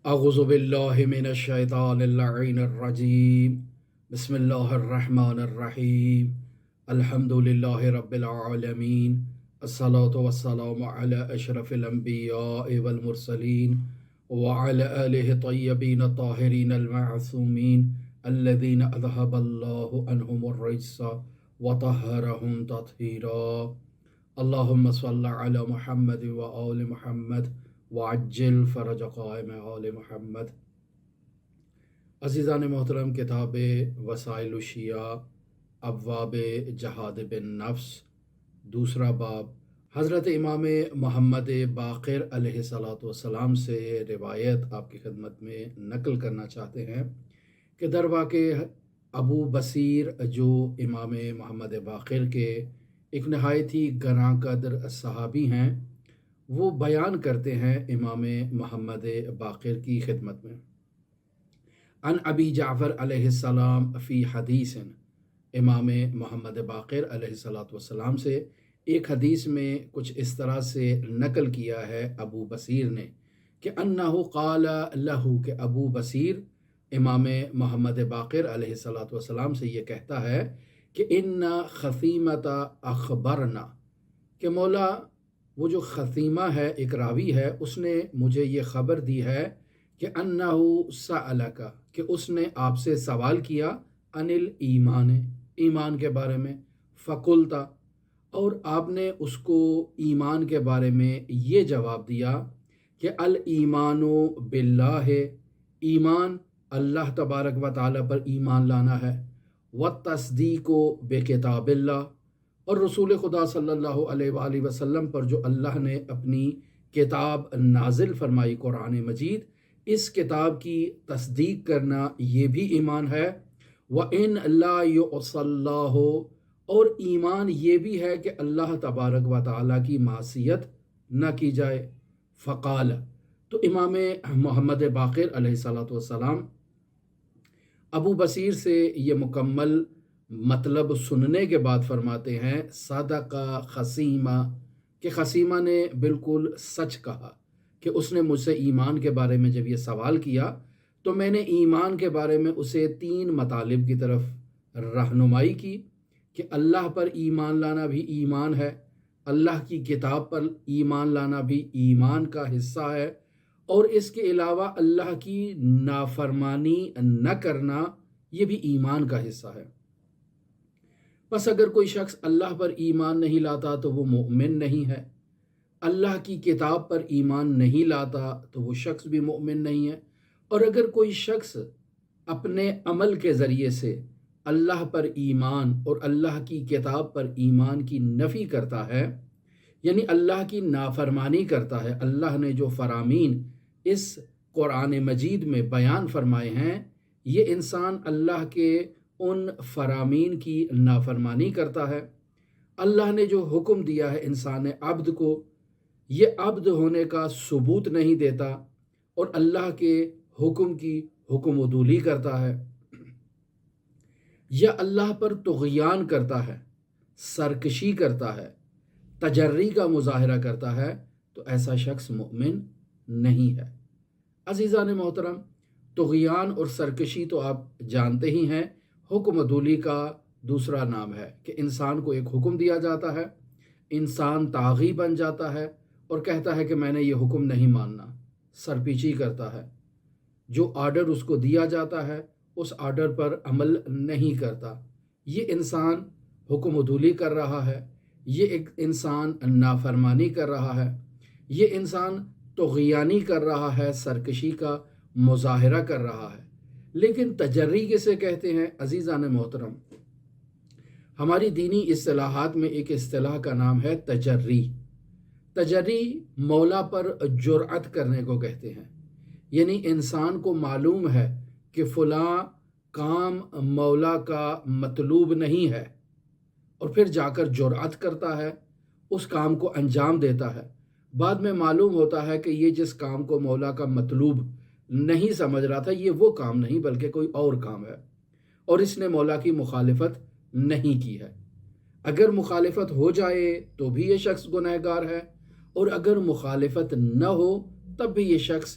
اعوذ باللہ من الشیطان اللعین الرجیم بسم اللہ الرحمن الرحیم الحمد للہ رب العالمین الصلاة والسلام علی اشرف الانبیاء والمرسلین وعلى آلہ طیبین الطاہرین المعصومین الذین اذہب اللہ عنہم الرجس وطہرہم تطہیرا اللہم صل علی محمد وآل محمد وعجل فرج قائم آل محمد۔ عزیزان محترم، کتاب وسائل الشیعہ ابواب جہاد بن نفس، دوسرا باب، حضرت امام محمد باقر علیہ الصلاۃ والسلام سے روایت آپ کی خدمت میں نقل کرنا چاہتے ہیں کہ در واقع ابو بصیر جو امام محمد باقر کے ایک نہایت ہی گراں قدر صحابی ہیں، وہ بیان کرتے ہیں امام محمد باقر کی خدمت میں، ان ابی جعفر علیہ السلام فی حدیث، امام محمد باقر علیہ الصلاۃ والسلام سے ایک حدیث میں کچھ اس طرح سے نقل کیا ہے ابو بصیر نے کہ انہو قال لہو، کہ ابو بصیر امام محمد باقر علیہ الصلاۃ والسلام سے یہ کہتا ہے کہ ان خثیمۃ اخبرنا، کہ مولا وہ جو خثیمہ ہے، ایک راوی ہے، اس نے مجھے یہ خبر دی ہے کہ انہو سألک، کہ اس نے آپ سے سوال کیا عن الایمان، ایمان کے بارے میں، فقلتا، اور آپ نے اس کو ایمان کے بارے میں یہ جواب دیا کہ الایمان باللہ، ایمان اللہ تبارک و تعالیٰ پر ایمان لانا ہے، والتصدیق بکتاب اللہ، اور رسول خدا صلی اللہ علیہ وآلہ وسلم پر جو اللہ نے اپنی کتاب نازل فرمائی قرآن مجید، اس کتاب کی تصدیق کرنا یہ بھی ایمان ہے، وَإِن لَا يُعْصَى اللَّهُ، اور ایمان یہ بھی ہے کہ اللہ تبارک و تعالیٰ کی معصیت نہ کی جائے۔ فقال، تو امام محمد باقر علیہ السلام ابو بصیر سے یہ مکمل مطلب سننے کے بعد فرماتے ہیں صدق خصیمہ، کہ خصیمہ نے بالکل سچ کہا، کہ اس نے مجھ سے ایمان کے بارے میں جب یہ سوال کیا تو میں نے ایمان کے بارے میں اسے 3 مطالب کی طرف رہنمائی کی کہ اللہ پر ایمان لانا بھی ایمان ہے، اللہ کی کتاب پر ایمان لانا بھی ایمان کا حصہ ہے، اور اس کے علاوہ اللہ کی نافرمانی نہ کرنا یہ بھی ایمان کا حصہ ہے۔ بس اگر کوئی شخص اللہ پر ایمان نہیں لاتا تو وہ مومن نہیں ہے، اللہ کی کتاب پر ایمان نہیں لاتا تو وہ شخص بھی مومن نہیں ہے، اور اگر کوئی شخص اپنے عمل کے ذریعے سے اللہ پر ایمان اور اللہ کی کتاب پر ایمان کی نفی کرتا ہے، یعنی اللہ کی نافرمانی کرتا ہے، اللہ نے جو فرامین اس قرآن مجید میں بیان فرمائے ہیں، یہ انسان اللہ کے ان فرامین کی نافرمانی کرتا ہے۔ اللہ نے جو حکم دیا ہے انسان عبد کو، یہ عبد ہونے کا ثبوت نہیں دیتا، اور اللہ کے حکم کی حکم عدولی کرتا ہے، یا اللہ پر طغیان کرتا ہے، سرکشی کرتا ہے، تجری کا مظاہرہ کرتا ہے، تو ایسا شخص مومن نہیں ہے۔ عزیزان محترم، طغیان اور سرکشی تو آپ جانتے ہی ہیں، حکم عدولی کا دوسرا نام ہے کہ انسان کو ایک حکم دیا جاتا ہے، انسان طاغی بن جاتا ہے اور کہتا ہے کہ میں نے یہ حکم نہیں ماننا، سرپیچی کرتا ہے، جو آرڈر اس کو دیا جاتا ہے اس آرڈر پر عمل نہیں کرتا۔ یہ انسان حکم عدولی کر رہا ہے، یہ ایک انسان نافرمانی کر رہا ہے، یہ انسان طغیانی کر رہا ہے، سرکشی کا مظاہرہ کر رہا ہے۔ لیکن تجری کسے کہتے ہیں عزیزان محترم؟ ہماری دینی اصطلاحات میں ایک اصطلاح کا نام ہے تجری۔ تجری مولا پر جرأت کرنے کو کہتے ہیں، یعنی انسان کو معلوم ہے کہ فلاں کام مولا کا مطلوب نہیں ہے، اور پھر جا کر جرأت کرتا ہے، اس کام کو انجام دیتا ہے۔ بعد میں معلوم ہوتا ہے کہ یہ جس کام کو مولا کا مطلوب نہیں سمجھ رہا تھا، یہ وہ کام نہیں بلکہ کوئی اور کام ہے، اور اس نے مولا کی مخالفت نہیں کی ہے۔ اگر مخالفت ہو جائے تو بھی یہ شخص گنہگار ہے، اور اگر مخالفت نہ ہو تب بھی یہ شخص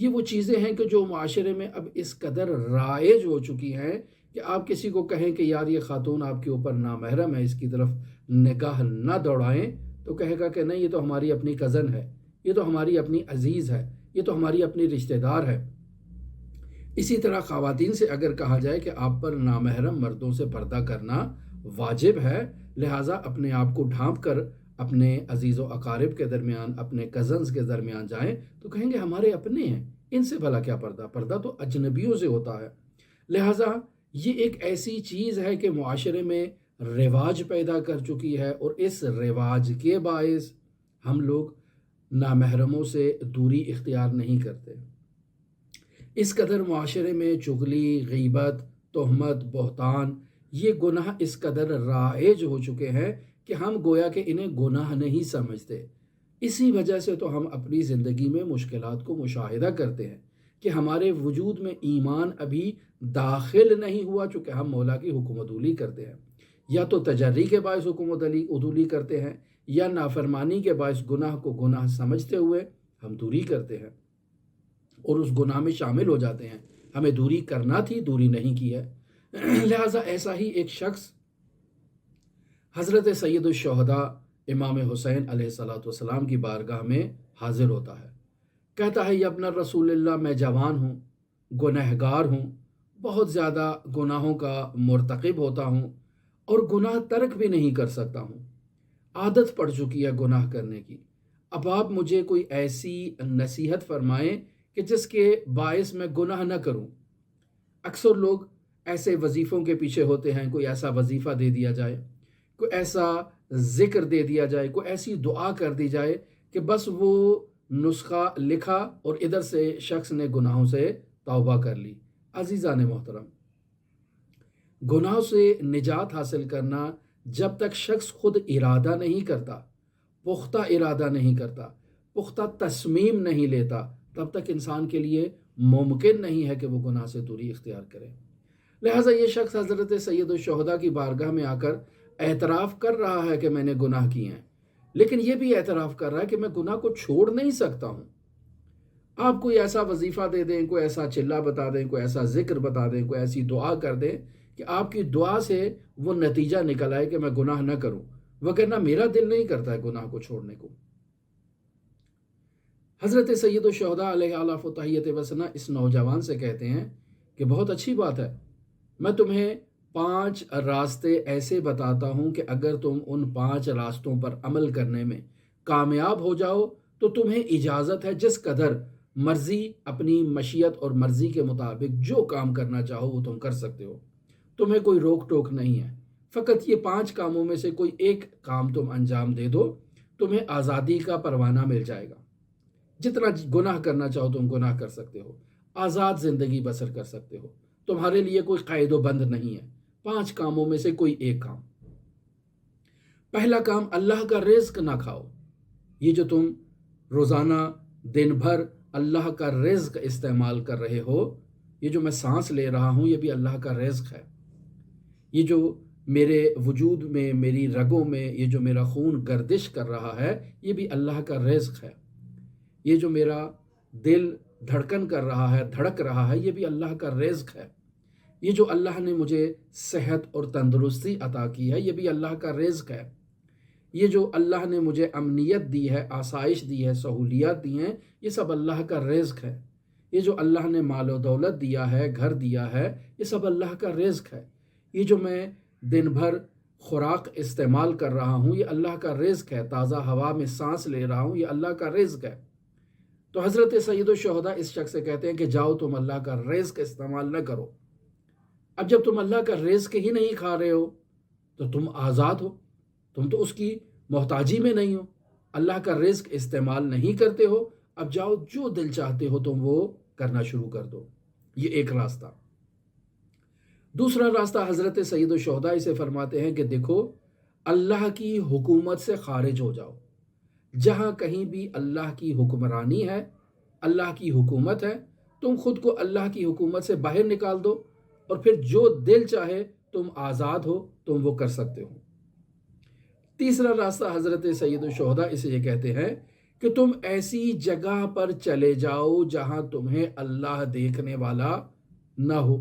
یہ وہ چیزیں ہیں کہ جو معاشرے میں اب اس قدر رائج ہو چکی ہیں کہ آپ کسی کو کہیں کہ یار یہ خاتون آپ کے اوپر نامحرم ہے، اس کی طرف نگاہ نہ دوڑائیں، تو کہے گا کہ نہیں، یہ تو ہماری اپنی کزن ہے، یہ تو ہماری اپنی عزیز ہے، یہ تو ہماری اپنی رشتہ دار ہے۔ اسی طرح خواتین سے اگر کہا جائے کہ آپ پر نامحرم مردوں سے پردہ کرنا واجب ہے، لہٰذا اپنے آپ کو ڈھانپ کر اپنے عزیز و اقارب کے درمیان، اپنے کزنز کے درمیان جائیں تو کہیں گے ہمارے اپنے ہیں، ان سے بھلا کیا پردہ؟ پردہ تو اجنبیوں سے ہوتا ہے۔ لہٰذا یہ ایک ایسی چیز ہے کہ معاشرے میں رواج پیدا کر چکی ہے، اور اس رواج کے باعث ہم لوگ نامحرموں سے دوری اختیار نہیں کرتے۔ اس قدر معاشرے میں چغلی، غیبت، تہمت، بہتان، یہ گناہ اس قدر رائج ہو چکے ہیں کہ ہم گویا کہ انہیں گناہ نہیں سمجھتے۔ اسی وجہ سے تو ہم اپنی زندگی میں مشکلات کو مشاہدہ کرتے ہیں کہ ہمارے وجود میں ایمان ابھی داخل نہیں ہوا، چونکہ ہم مولا کی حکم عدولی کرتے ہیں، یا تو تجری کے باعث حکم عدولی کرتے ہیں، یا نافرمانی کے باعث گناہ کو گناہ سمجھتے ہوئے ہم دوری کرتے ہیں اور اس گناہ میں شامل ہو جاتے ہیں۔ ہمیں دوری کرنا تھی، دوری نہیں کی ہے۔ لہٰذا ایسا ہی ایک شخص حضرت سید الشہداء امام حسین علیہ السلام کی بارگاہ میں حاضر ہوتا ہے، کہتا ہے، یا ابن رسول اللہ، میں جوان ہوں، گنہگار ہوں، بہت زیادہ گناہوں کا مرتکب ہوتا ہوں اور گناہ ترک بھی نہیں کر سکتا ہوں، عادت پڑ چکی ہے گناہ کرنے کی۔ اب آپ مجھے کوئی ایسی نصیحت فرمائیں کہ جس کے باعث میں گناہ نہ کروں۔ اکثر لوگ ایسے وظیفوں کے پیچھے ہوتے ہیں، کوئی ایسا وظیفہ دے دیا جائے، کوئی ایسا ذکر دے دیا جائے، کوئی ایسی دعا کر دی جائے کہ بس وہ نسخہ لکھا اور ادھر سے شخص نے گناہوں سے توبہ کر لی۔ عزیزان محترم، گناہوں سے نجات حاصل کرنا جب تک شخص خود ارادہ نہیں کرتا، پختہ ارادہ نہیں کرتا، پختہ تصمیم نہیں لیتا، تب تک انسان کے لیے ممکن نہیں ہے کہ وہ گناہ سے دوری اختیار کرے۔ لہٰذا یہ شخص حضرت سید الشہداء کی بارگاہ میں آ کر اعتراف کر رہا ہے کہ میں نے گناہ کیے ہیں، لیکن یہ بھی اعتراف کر رہا ہے کہ میں گناہ کو چھوڑ نہیں سکتا ہوں۔ آپ کوئی ایسا وظیفہ دے دیں، کوئی ایسا چلہ بتا دیں، کوئی ایسا ذکر بتا دیں، کوئی ایسی دعا کر دیں کہ آپ کی دعا سے وہ نتیجہ نکل آئے کہ میں گناہ نہ کروں، وگرنہ میرا دل نہیں کرتا ہے گناہ کو چھوڑنے کو۔ حضرت سید الشہداء علیہ آلاف و تحیت وسنہ اس نوجوان سے کہتے ہیں کہ بہت اچھی بات ہے، میں تمہیں 5 راستے ایسے بتاتا ہوں کہ اگر تم ان 5 راستوں پر عمل کرنے میں کامیاب ہو جاؤ تو تمہیں اجازت ہے جس قدر مرضی، اپنی مشیت اور مرضی کے مطابق جو کام کرنا چاہو وہ تم کر سکتے ہو، تمہیں کوئی روک ٹوک نہیں ہے۔ فقط یہ 5 کاموں میں سے کوئی ایک کام تم انجام دے دو، تمہیں آزادی کا پروانہ مل جائے گا، جتنا گناہ کرنا چاہو تم گناہ کر سکتے ہو، آزاد زندگی بسر کر سکتے ہو، تمہارے لیے کوئی قید و بند نہیں ہے۔ 5 کاموں میں سے کوئی ایک کام۔ پہلا کام، اللہ کا رزق نہ کھاؤ۔ یہ جو تم روزانہ دن بھر اللہ کا رزق استعمال کر رہے ہو، یہ جو میں سانس لے رہا ہوں، یہ بھی اللہ کا رزق ہے۔ یہ جو میرے وجود میں، میری رگوں میں یہ جو میرا خون گردش کر رہا ہے، یہ بھی اللہ کا رزق ہے۔ یہ جو میرا دل دھڑکن کر رہا ہے، دھڑک رہا ہے، یہ بھی اللہ کا رزق ہے۔ یہ جو اللہ نے مجھے صحت اور تندرستی عطا کی ہے، یہ بھی اللہ کا رزق ہے۔ یہ جو اللہ نے مجھے امنیت دی ہے، آسائش دی ہے، سہولیات دی ہیں، یہ سب اللہ کا رزق ہے۔ یہ جو اللہ نے مال و دولت دیا ہے، گھر دیا ہے، یہ سب اللہ کا رزق ہے۔ یہ جو میں دن بھر خوراک استعمال کر رہا ہوں، یہ اللہ کا رزق ہے۔ تازہ ہوا میں سانس لے رہا ہوں، یہ اللہ کا رزق ہے۔ تو حضرت سید الشہداء اس شخص سے کہتے ہیں کہ جاؤ، تم اللہ کا رزق استعمال نہ کرو۔ اب جب تم اللہ کا رزق ہی نہیں کھا رہے ہو تو تم آزاد ہو، تم تو اس کی محتاجی میں نہیں ہو، اللہ کا رزق استعمال نہیں کرتے ہو، اب جاؤ جو دل چاہتے ہو تم وہ کرنا شروع کر دو۔ یہ ایک راستہ۔ دوسرا راستہ حضرت سید الشہداء اسے فرماتے ہیں کہ دیکھو، اللہ کی حکومت سے خارج ہو جاؤ۔ جہاں کہیں بھی اللہ کی حکمرانی ہے، اللہ کی حکومت ہے، تم خود کو اللہ کی حکومت سے باہر نکال دو، اور پھر جو دل چاہے تم آزاد ہو، تم وہ کر سکتے ہو۔ تیسرا راستہ حضرت سید الشہداء اسے یہ کہتے ہیں کہ تم ایسی جگہ پر چلے جاؤ جہاں تمہیں اللہ دیکھنے والا نہ ہو۔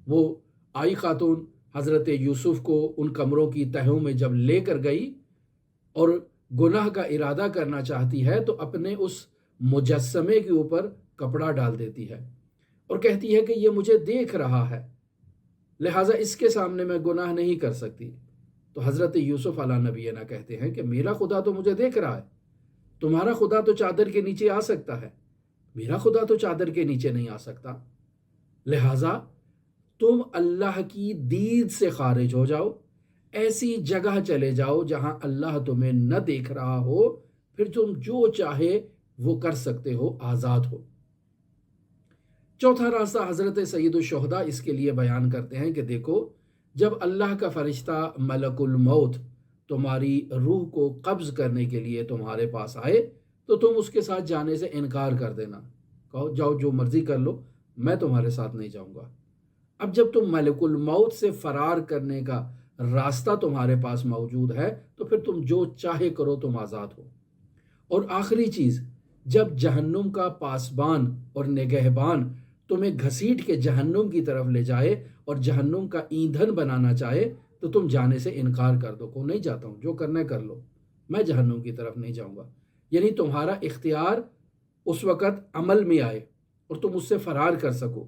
وہ آئی خاتون حضرت یوسف کو ان کمروں کی تہوں میں جب لے کر گئی اور گناہ کا ارادہ کرنا چاہتی ہے تو اپنے اس مجسمے کے اوپر کپڑا ڈال دیتی ہے اور کہتی ہے کہ یہ مجھے دیکھ رہا ہے، لہٰذا اس کے سامنے میں گناہ نہیں کر سکتی۔ تو حضرت یوسف علیہ نبینا کہتے ہیں کہ میرا خدا تو مجھے دیکھ رہا ہے، تمہارا خدا تو چادر کے نیچے آ سکتا ہے، میرا خدا تو چادر کے نیچے نہیں آ سکتا، لہٰذا تم اللہ کی دید سے خارج ہو جاؤ، ایسی جگہ چلے جاؤ جہاں اللہ تمہیں نہ دیکھ رہا ہو، پھر تم جو چاہے وہ کر سکتے ہو، آزاد ہو۔ چوتھا راستہ حضرت سید الشہداء اس کے لیے بیان کرتے ہیں کہ دیکھو، جب اللہ کا فرشتہ ملک الموت تمہاری روح کو قبض کرنے کے لیے تمہارے پاس آئے تو تم اس کے ساتھ جانے سے انکار کر دینا، کہو جاؤ جو مرضی کر لو، میں تمہارے ساتھ نہیں جاؤں گا۔ اب جب تم ملک الموت سے فرار کرنے کا راستہ تمہارے پاس موجود ہے تو پھر تم جو چاہے کرو، تم آزاد ہو۔ اور آخری چیز، جب جہنم کا پاسبان اور نگہبان تمہیں گھسیٹ کے جہنم کی طرف لے جائے اور جہنم کا ایندھن بنانا چاہے تو تم جانے سے انکار کر دو، کو نہیں جاتا ہوں، جو کرنا ہے کر لو، میں جہنم کی طرف نہیں جاؤں گا۔ یعنی تمہارا اختیار اس وقت عمل میں آئے اور تم اس سے فرار کر سکو۔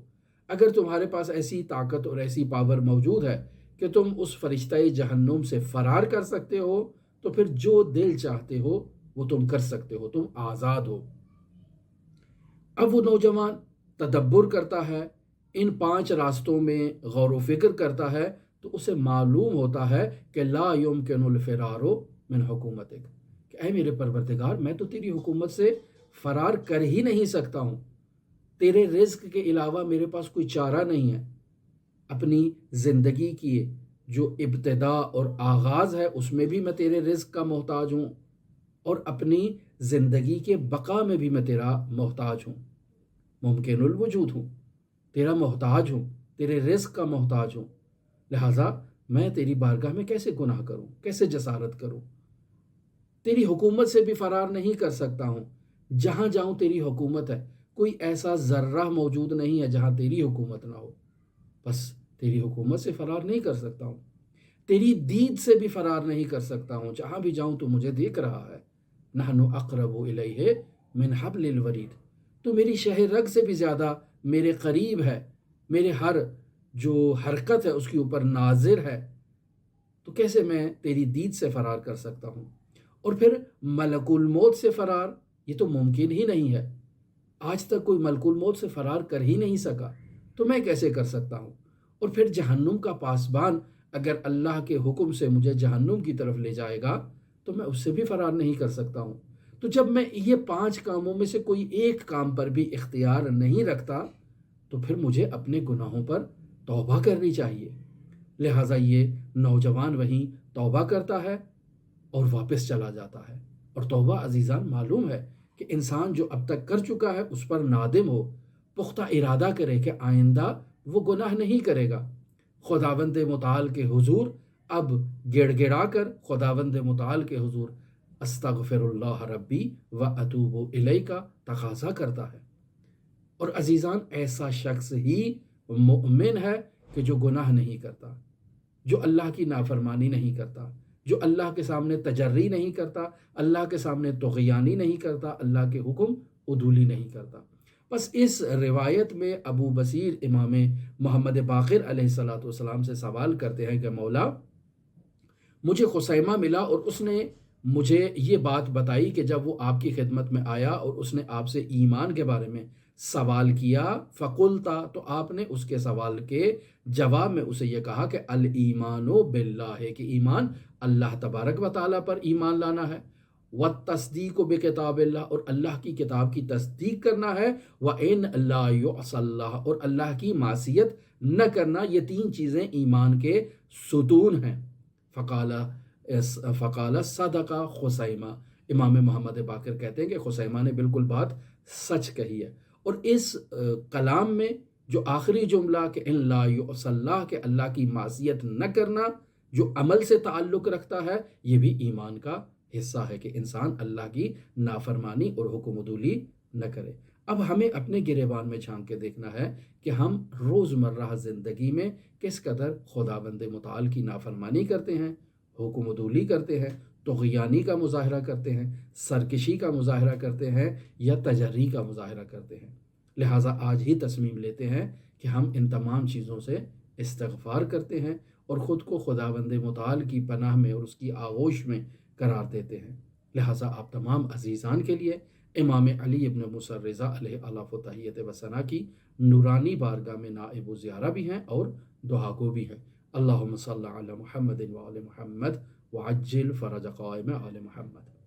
اگر تمہارے پاس ایسی طاقت اور ایسی پاور موجود ہے کہ تم اس فرشتہ جہنم سے فرار کر سکتے ہو تو پھر جو دل چاہتے ہو وہ تم کر سکتے ہو، تم آزاد ہو۔ اب وہ نوجوان تدبر کرتا ہے، ان 5 راستوں میں غور و فکر کرتا ہے تو اسے معلوم ہوتا ہے کہ لا یمکن الفرار من حکومتک، کہ اے میرے پروردگار، میں تو تیری حکومت سے فرار کر ہی نہیں سکتا ہوں، تیرے رزق کے علاوہ میرے پاس کوئی چارہ نہیں ہے۔ اپنی زندگی کی جو ابتدا اور آغاز ہے اس میں بھی میں تیرے رزق کا محتاج ہوں، اور اپنی زندگی کے بقا میں بھی میں تیرا محتاج ہوں، ممکن الوجود ہوں، تیرا محتاج ہوں، تیرے رزق کا محتاج ہوں، لہٰذا میں تیری بارگاہ میں کیسے گناہ کروں، کیسے جسارت کروں؟ تیری حکومت سے بھی فرار نہیں کر سکتا ہوں، جہاں جاؤں تیری حکومت ہے، کوئی ایسا ذرہ موجود نہیں ہے جہاں تیری حکومت نہ ہو، بس تیری حکومت سے فرار نہیں کر سکتا ہوں، تیری دید سے بھی فرار نہیں کر سکتا ہوں، جہاں بھی جاؤں تو مجھے دیکھ رہا ہے۔ نحن اقرب الیہ من حبل الورید، تو میری شہ رگ سے بھی زیادہ میرے قریب ہے، میرے ہر جو حرکت ہے اس کے اوپر ناظر ہے، تو کیسے میں تیری دید سے فرار کر سکتا ہوں؟ اور پھر ملک الموت سے فرار، یہ تو ممکن ہی نہیں ہے، آج تک کوئی ملک الموت سے فرار کر ہی نہیں سکا، تو میں کیسے کر سکتا ہوں؟ اور پھر جہنم کا پاسبان اگر اللہ کے حکم سے مجھے جہنم کی طرف لے جائے گا تو میں اس سے بھی فرار نہیں کر سکتا ہوں۔ تو جب میں یہ 5 کاموں میں سے کوئی ایک کام پر بھی اختیار نہیں رکھتا تو پھر مجھے اپنے گناہوں پر توبہ کرنی چاہیے۔ لہٰذا یہ نوجوان وہیں توبہ کرتا ہے اور واپس چلا جاتا ہے۔ اور توبہ عزیزان معلوم ہے کہ انسان جو اب تک کر چکا ہے اس پر نادم ہو، پختہ ارادہ کرے کہ آئندہ وہ گناہ نہیں کرے گا، خداوند متعال کے حضور اب گڑ گڑا کر خداوند متعال کے حضور استغفر اللہ ربی و اتوب الیہ کا تقاضا کرتا ہے۔ اور عزیزان ایسا شخص ہی مؤمن ہے کہ جو گناہ نہیں کرتا، جو اللہ کی نافرمانی نہیں کرتا، جو اللہ کے سامنے تجری نہیں کرتا، اللہ کے سامنے طغیانی نہیں کرتا، اللہ کے حکم عدولی نہیں کرتا۔ بس اس روایت میں ابو بصیر امام محمد باقر علیہ السلام سے سوال کرتے ہیں کہ مولا، مجھے خثیمہ ملا اور اس نے مجھے یہ بات بتائی کہ جب وہ آپ کی خدمت میں آیا اور اس نے آپ سے ایمان کے بارے میں سوال کیا، فقلتا، تو آپ نے اس کے سوال کے جواب میں اسے یہ کہا کہ الایمان باللہ، کہ ایمان اللہ تبارک و تعالیٰ پر ایمان لانا ہے، والتصدیق بکتاب اللہ، اور اللہ کی کتاب کی تصدیق کرنا ہے، وَإِن لَا يُعْصَ اللَّهَ، اور اللہ کی معصیت نہ کرنا۔ یہ 3 چیزیں ایمان کے ستون ہیں۔ فقال صدق خثیمہ، امام محمد باقر کہتے ہیں کہ خثیمہ نے بالکل بات سچ کہی ہے۔ اور اس کلام میں جو آخری جملہ کہ ان لا یعص اللہ، کہ اللہ کی معصیت نہ کرنا، جو عمل سے تعلق رکھتا ہے، یہ بھی ایمان کا حصہ ہے کہ انسان اللہ کی نافرمانی اور حکم عدولی نہ کرے۔ اب ہمیں اپنے گریبان میں جھانک کے دیکھنا ہے کہ ہم روزمرہ زندگی میں کس قدر خداوند متعال کی نافرمانی کرتے ہیں، حکم عدولی کرتے ہیں، طغیانی کا مظاہرہ کرتے ہیں، سرکشی کا مظاہرہ کرتے ہیں یا تجری کا مظاہرہ کرتے ہیں۔ لہٰذا آج ہی تصمیم لیتے ہیں کہ ہم ان تمام چیزوں سے استغفار کرتے ہیں اور خود کو خداوند متعال کی پناہ میں اور اس کی آغوش میں قرار دیتے ہیں۔ لہٰذا آپ تمام عزیزان کے لیے امام علی ابن موسیٰ رضا علیہ الاف و تحیت و ثنا کی نورانی بارگاہ میں نائب و زیارہ بھی ہیں اور دعا گو بھی ہیں۔ اللہم صلی علی محمد و آل محمد وعجل فرج قائم آل محمد۔